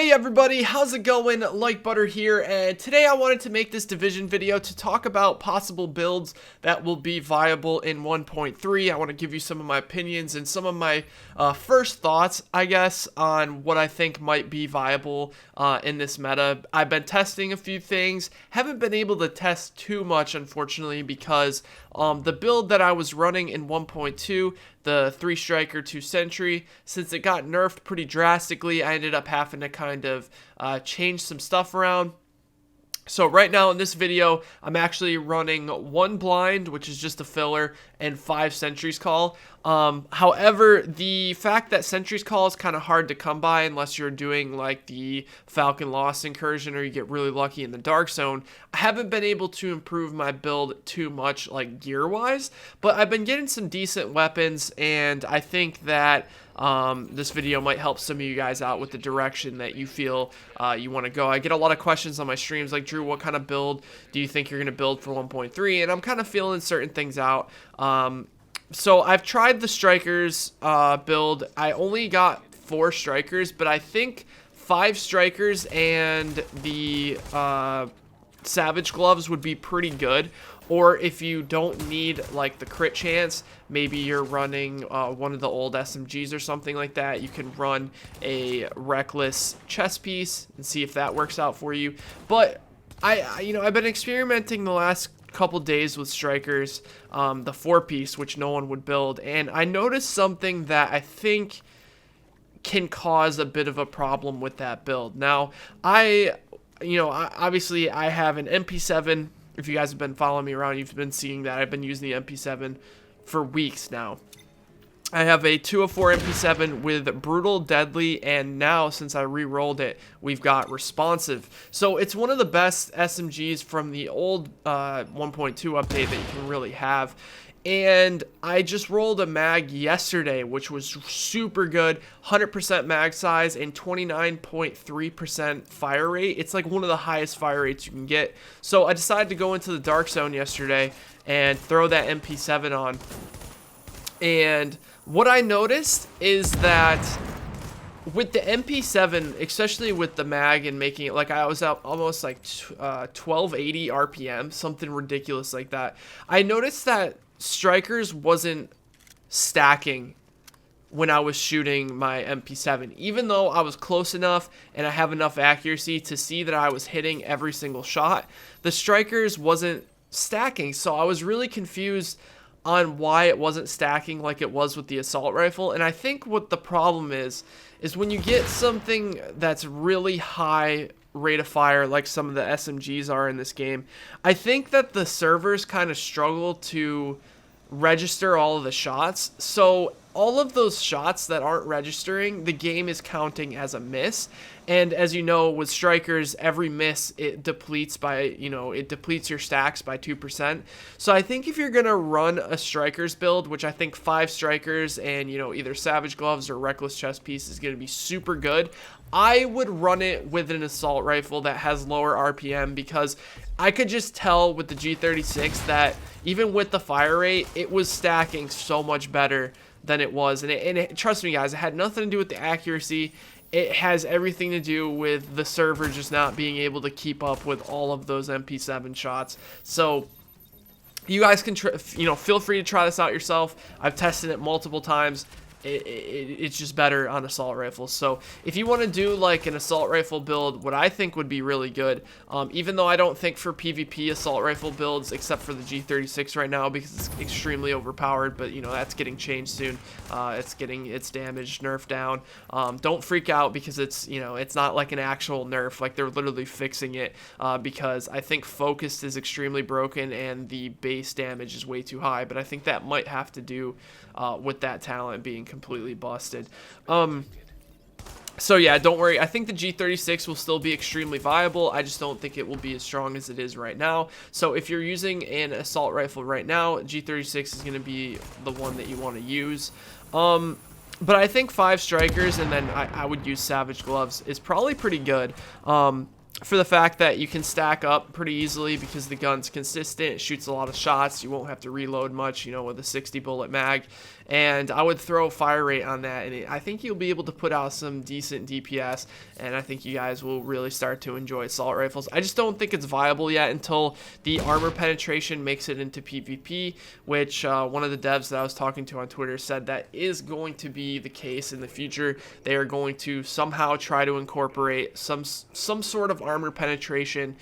Hey everybody, how's it going? Like Butter here, and today I wanted to make this Division video to talk about possible builds that will be viable in 1.3. I want to give you some of my opinions and some of my first thoughts, I guess, on what I think might be viable in this meta. I've been testing a few things, haven't been able to test too much, unfortunately, because the build that I was running in 1.2, the 3 striker 2 sentry, since it got nerfed pretty drastically, I ended up having to kind of change some stuff around. So right now in this video, I'm actually running 1 blind, which is just a filler, and 5 sentries call. However, the fact that sentries call is kind of hard to come by unless you're doing like the Falcon Lost incursion or you get really lucky in the Dark Zone. I haven't been able to improve my build too much like gear wise, but I've been getting some decent weapons, and I think that this video might help some of you guys out with the direction that you feel you want to go. I get a lot of questions on my streams like, Drew, what kind of build do you think you're going to build for 1.3? And I'm kind of feeling certain things out. So I've tried the strikers build. I only got 4 strikers, but I think 5 strikers and the Savage Gloves would be pretty good. Or if you don't need like the crit chance, maybe you're running one of the old SMGs or something like that, you can run a Reckless chest piece and see if that works out for you. But I've been experimenting the last couple days with strikers, the 4-piece, which no one would build, and I noticed something that I think can cause a bit of a problem with that build. Now, obviously I have an MP7. If you guys have been following me around, you've been seeing that I've been using the MP7 for weeks now. I have a 204 MP7 with Brutal, Deadly, and now, since I re-rolled it, we've got Responsive. So it's one of the best SMGs from the old 1.2 update that you can really have. And I just rolled a mag yesterday, which was super good, 100% mag size and 29.3% fire rate. It's like one of the highest fire rates you can get. So I decided to go into the Dark Zone yesterday and throw that MP7 on. And what I noticed is that with the MP7, especially with the mag and making it, like I was up almost like 1280 RPM, something ridiculous like that. I noticed that strikers wasn't stacking when I was shooting my MP7, even though I was close enough and I have enough accuracy to see that I was hitting every single shot. The strikers wasn't stacking, so I was really confused on why it wasn't stacking like it was with the assault rifle. And I think what the problem is when you get something that's really high rate of fire like some of the SMGs are in this game, I think that the servers kind of struggle to register all of the shots. So all of those shots that aren't registering, the game is counting as a miss. And as you know, with strikers, every miss, it depletes by, it depletes your stacks by 2%. So I think if you're going to run a strikers build, which I think 5 strikers and, either Savage Gloves or Reckless chest piece is going to be super good, I would run it with an assault rifle that has lower RPM, because I could just tell with the G36 that even with the fire rate, it was stacking so much better than it was. And trust me, guys, it had nothing to do with the accuracy. It has everything to do with the server just not being able to keep up with all of those MP7 shots. So you guys can, feel free to try this out yourself. I've tested it multiple times. It's just better on assault rifles. So if you want to do like an assault rifle build, what I think would be really good, even though I don't think for PvP assault rifle builds, except for the G36 right now because it's extremely overpowered, but that's getting changed soon. It's getting its damage nerfed down. Don't freak out because it's it's not like an actual nerf, like they're literally fixing it, because I think focused is extremely broken and the base damage is way too high. But I think that might have to do with that talent being completely busted. So yeah, don't worry. I think the G36 will still be extremely viable. I just don't think it will be as strong as it is right now. So if you're using an assault rifle right now, G36 is going to be the one that you want to use. But I think 5 strikers and then I would use Savage Gloves is probably pretty good. For the fact that you can stack up pretty easily because the gun's consistent, it shoots a lot of shots, you won't have to reload much, with a 60 bullet mag, and I would throw fire rate on that, and I think you'll be able to put out some decent DPS, and I think you guys will really start to enjoy assault rifles. I just don't think it's viable yet until the armor penetration makes it into PvP, which one of the devs that I was talking to on Twitter said that is going to be the case in the future. They are going to somehow try to incorporate some sort of armor penetration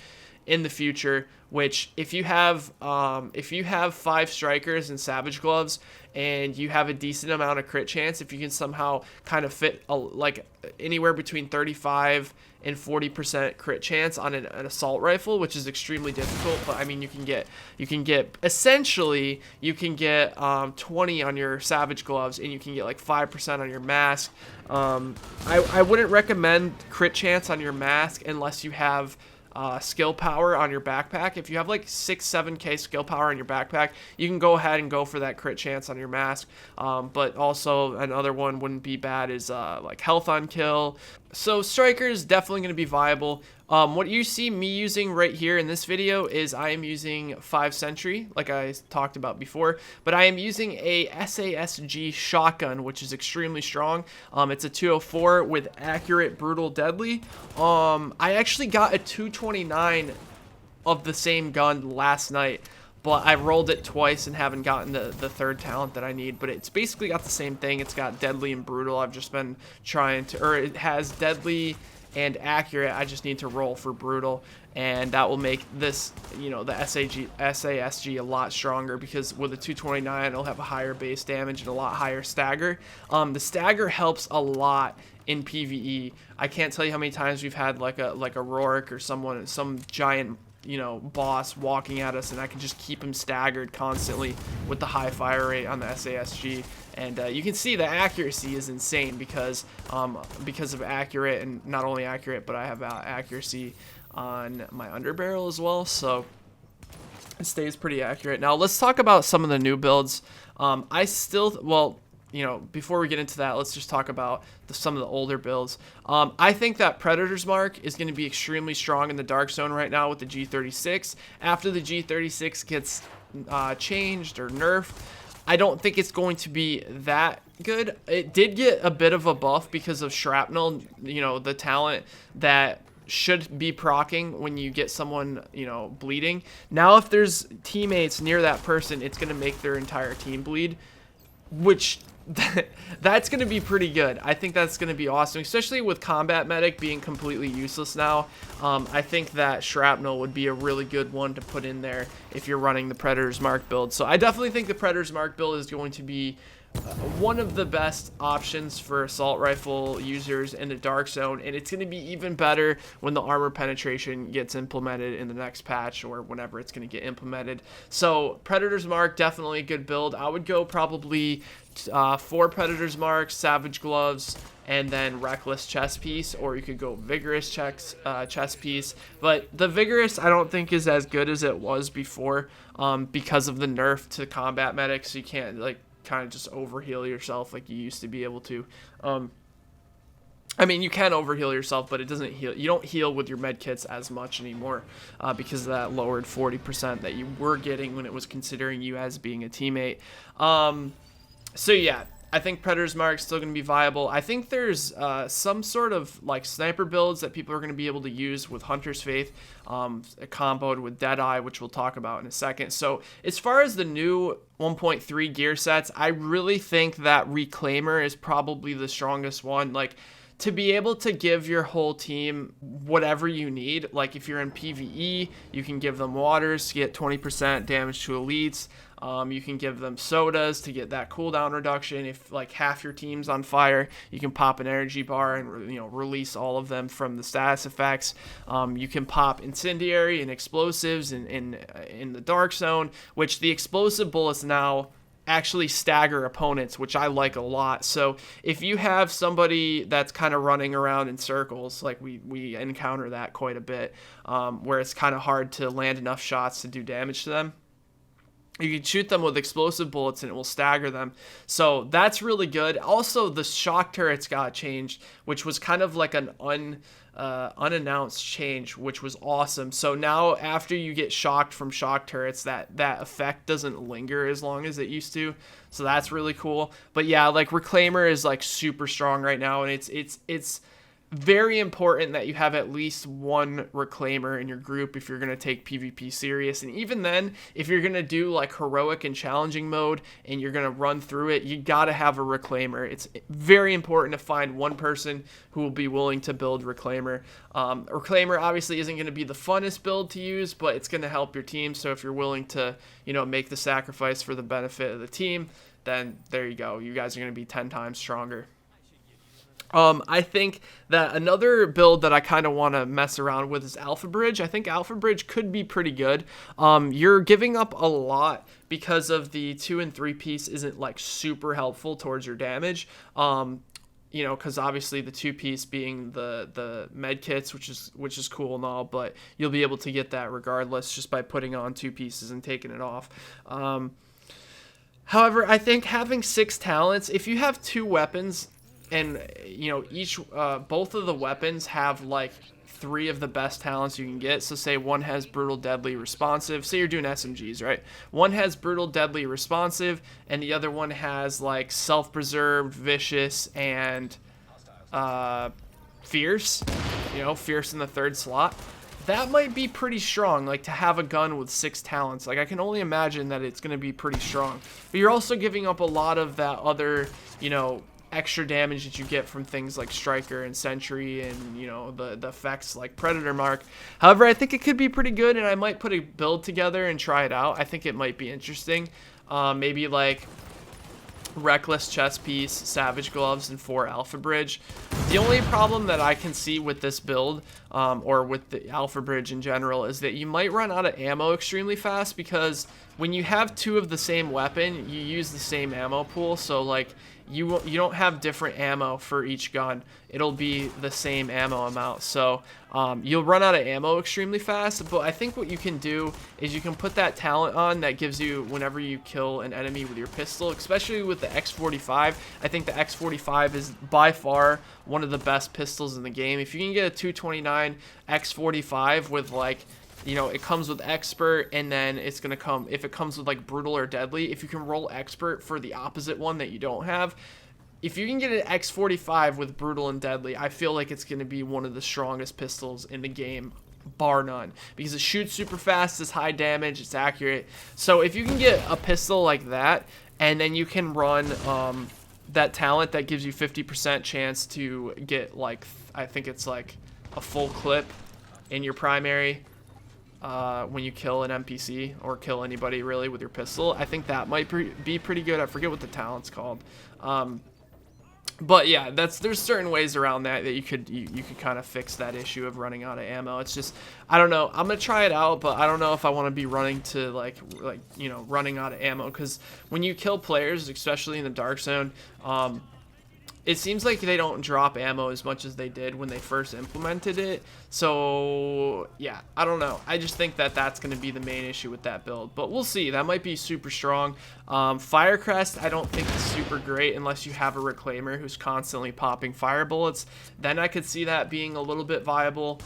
in the future, which if you have 5 strikers and savage gloves and you have a decent amount of crit chance, if you can somehow kind of fit like anywhere between 35 and 40% crit chance on an assault rifle, which is extremely difficult, but I mean you can get essentially 20 on your savage gloves, and you can get like 5% on your mask. I wouldn't recommend crit chance on your mask unless you have skill power on your backpack. If you have like 6-7k skill power on your backpack, you can go ahead and go for that crit chance on your mask. But also another one wouldn't be bad is like health on kill. So strikers definitely going to be viable. What you see me using right here in this video is I am using 5 Sentry, like I talked about before, but I am using a SASG shotgun, which is extremely strong. It's a 204 with accurate, brutal, deadly. I actually got a 229 of the same gun last night, but I rolled it twice and haven't gotten the third talent that I need. But it's basically got the same thing. It's got deadly and brutal. I've just been trying to, or it has deadly and accurate. I just need to roll for brutal, and that will make this, the SASG a lot stronger, because with a 229 it'll have a higher base damage and a lot higher stagger. The stagger helps a lot in PvE. I can't tell you how many times we've had like a Rorik or some giant boss walking at us, and I can just keep him staggered constantly with the high fire rate on the SASG. And you can see the accuracy is insane because of accurate, and not only accurate, but I have accuracy on my underbarrel as well, so it stays pretty accurate. Now let's talk about some of the new builds. Before we get into that, let's just talk about some of the older builds. I think that Predator's Mark is going to be extremely strong in the Dark Zone right now with the G36. After the G36 gets changed or nerfed, I don't think it's going to be that good. It did get a bit of a buff because of Shrapnel, the talent that should be proccing when you get someone, bleeding. Now, if there's teammates near that person, it's going to make their entire team bleed, which that's going to be pretty good. I think that's going to be awesome, especially with Combat Medic being completely useless now. I think that Shrapnel would be a really good one to put in there if you're running the Predator's Mark build. So I definitely think the Predator's Mark build is going to be one of the best options for assault rifle users in the Dark Zone, and it's going to be even better when the armor penetration gets implemented in the next patch, or whenever it's going to get implemented. So Predator's Mark, definitely a good build. I would go probably 4 Predator's Mark, Savage Gloves, and then Reckless chest piece, or you could go Vigorous chest piece. But the Vigorous I don't think is as good as it was before, because of the nerf to Combat Medic, so you can't kind of just overheal yourself like you used to be able to. I mean, you can overheal yourself, but it doesn't heal. You don't heal with your med kits as much anymore because of that lowered 40% that you were getting when it was considering you as being a teammate. So yeah, I think Predator's Mark is still going to be viable. I think there's some sort of sniper builds that people are going to be able to use with Hunter's Faith, comboed with Deadeye, which we'll talk about in a second. So as far as the new 1.3 gear sets, I really think that Reclaimer is probably the strongest one. To be able to give your whole team whatever you need, like if you're in PvE, you can give them waters to get 20% damage to elites. You can give them sodas to get that cooldown reduction. If half your team's on fire, you can pop an energy bar and release all of them from the status effects. You can pop incendiary and explosives in the Dark Zone, which the explosive bullets now actually stagger opponents, which I like a lot. So if you have somebody that's kind of running around in circles, like we encounter that quite a bit, where it's kind of hard to land enough shots to do damage to them, You can shoot them with explosive bullets and it will stagger them. So that's really good. Also, the shock turrets got changed, which was kind of like an unannounced change, which was awesome. So now after you get shocked from shock turrets, that effect doesn't linger as long as it used to. So that's really cool. But yeah, like Reclaimer is like super strong right now, and it's very important that you have at least one Reclaimer in your group if you're going to take PvP serious. And even then, if you're going to do like heroic and challenging mode and you're going to run through it, you got to have a Reclaimer. It's very important to find one person who will be willing to build Reclaimer. Reclaimer obviously isn't going to be the funnest build to use, but it's going to help your team. So if you're willing to, make the sacrifice for the benefit of the team, then there you go. You guys are going to be 10 times stronger. I think that another build that I kind of want to mess around with is Alpha Bridge. I think Alpha Bridge could be pretty good. You're giving up a lot because of the 2 and 3 piece isn't like super helpful towards your damage. Because obviously the 2 piece being the med kits, which is cool and all, but you'll be able to get that regardless just by putting on 2 pieces and taking it off. However, I think having 6 talents, if you have 2 weapons, and both of the weapons have like 3 of the best talents you can get. So say one has brutal, deadly, responsive. Say you're doing SMGs, right? One has brutal, deadly, responsive, and the other one has like self-preserved, vicious, and fierce. Fierce in the 3rd slot. That might be pretty strong, like to have a gun with 6 talents. Like I can only imagine that it's going to be pretty strong. But you're also giving up a lot of that other, extra damage that you get from things like Striker and Sentry and the effects like Predator Mark. However, I think it could be pretty good, and I might put a build together and try it out. I think it might be interesting. Maybe like Reckless chest piece, Savage gloves, and 4 Alpha Bridge. The only problem that I can see with this build, or with the Alpha Bridge in general, is that you might run out of ammo extremely fast, because when you have 2 of the same weapon, you use the same ammo pool. So like you don't have different ammo for each gun. It'll be the same ammo amount. So you'll run out of ammo extremely fast. But I think what you can do is you can put that talent on that gives you, whenever you kill an enemy with your pistol, especially with the X45. I think the X45 is by far one of the best pistols in the game. If you can get a 229 X45 with like, it comes with expert, and then it's going to come, if it comes with like brutal or deadly, if you can roll expert for the opposite one that you don't have, if you can get an X45 with brutal and deadly, I feel like it's going to be one of the strongest pistols in the game, bar none, because it shoots super fast, it's high damage, it's accurate. So if you can get a pistol like that, and then you can run that talent that gives you 50% chance to get like, I think it's like a full clip in your primary, when you kill an NPC or kill anybody really with your pistol, I think that might be pretty good. I forget what the talent's called. But yeah, there's certain ways around that you could kind of fix that issue of running out of ammo. It's just, I don't know. I'm gonna try it out, but I don't know if I want to be running to like running out of ammo, because when you kill players, especially in the Dark Zone, it seems like they don't drop ammo as much as they did when they first implemented it. So yeah, I don't know. I just think that that's going to be the main issue with that build, but we'll see. That might be super strong. Firecrest, I don't think is super great unless you have a Reclaimer who's constantly popping fire bullets. Then I could see that being a little bit viable.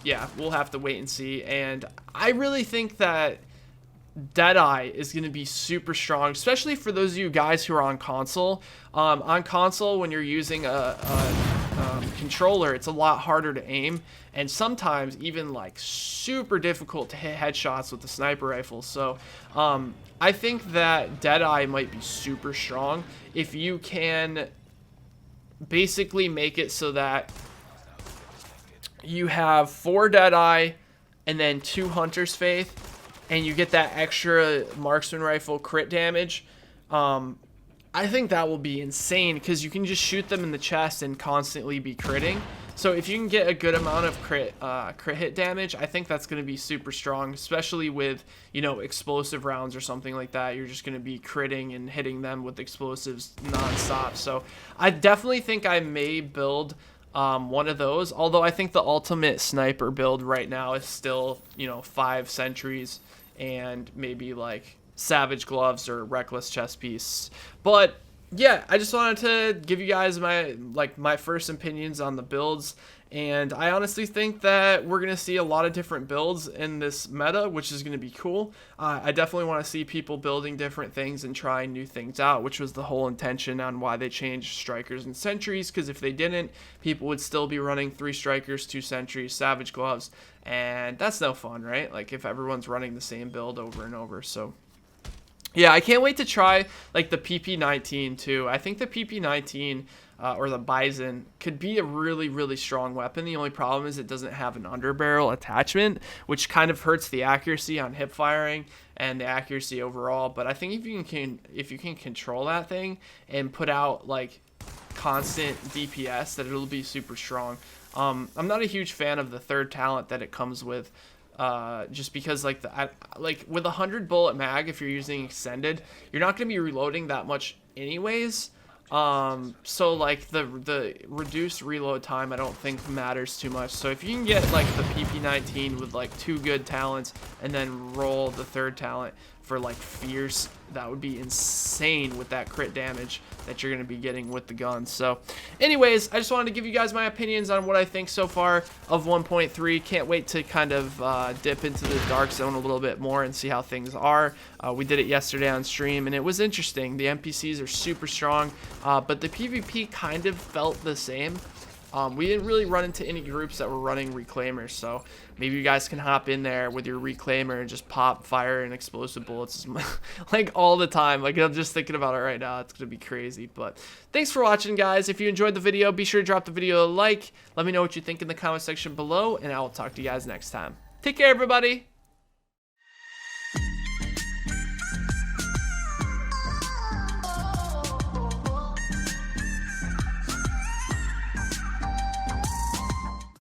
Yeah, we'll have to wait and see. And I really think that Deadeye is going to be super strong, especially for those of you guys who are on console. On console, when you're using a controller, it's a lot harder to aim, and sometimes even like super difficult to hit headshots with the sniper rifle. So I think that Deadeye might be super strong if you can basically make it so that you have 4 Deadeye and then 2 Hunter's Faith, and you get that extra marksman rifle crit damage. I think that will be insane, because you can just shoot them in the chest and constantly be critting. So if you can get a good amount of crit hit damage, I think that's going to be super strong, especially with, explosive rounds or something like that. You're just going to be critting and hitting them with explosives nonstop. So I definitely think I may build one of those, although I think the ultimate sniper build right now is still, 5 sentries and maybe like Savage Gloves or Reckless Chest Piece. But yeah, I just wanted to give you guys my first opinions on the builds, and I honestly think that we're gonna see a lot of different builds in this meta, which is gonna be cool. I definitely want to see people building different things and trying new things out, which was the whole intention on why they changed strikers and sentries, because if they didn't, people would still be running 3 strikers, 2 sentries, Savage Gloves, and that's no fun, right? Like if everyone's running the same build over and over. So yeah, I can't wait to try like the PP19 too. I think the PP19 or the Bison could be a really, really strong weapon. The only problem is it doesn't have an underbarrel attachment, which kind of hurts the accuracy on hip firing and the accuracy overall. But I think if you can control that thing and put out like constant DPS, that it'll be super strong. I'm not a huge fan of the third talent that it comes with. Just because like with a 100 bullet mag, if you're using extended, you're not going to be reloading that much anyways. So like the reduced reload time I don't think matters too much. So if you can get like the PP19 with like 2 good talents and then roll the third talent for like fierce, that would be insane with that crit damage that you're going to be getting with the gun. So anyways, I just wanted to give you guys my opinions on what I think so far of 1.3. Can't wait to kind of dip into the dark zone a little bit more and see how things are. We did it yesterday on stream and it was interesting. The NPCs are super strong, but the PvP kind of felt the same. We didn't really run into any groups that were running reclaimers, so maybe you guys can hop in there with your reclaimer and just pop fire and explosive bullets like all the time. Like I'm just thinking about it right now. It's gonna be crazy. But thanks for watching, guys. If you enjoyed the video, be sure to drop the video a like. Let me know what you think in the comment section below, and I will talk to you guys next time. Take care, everybody.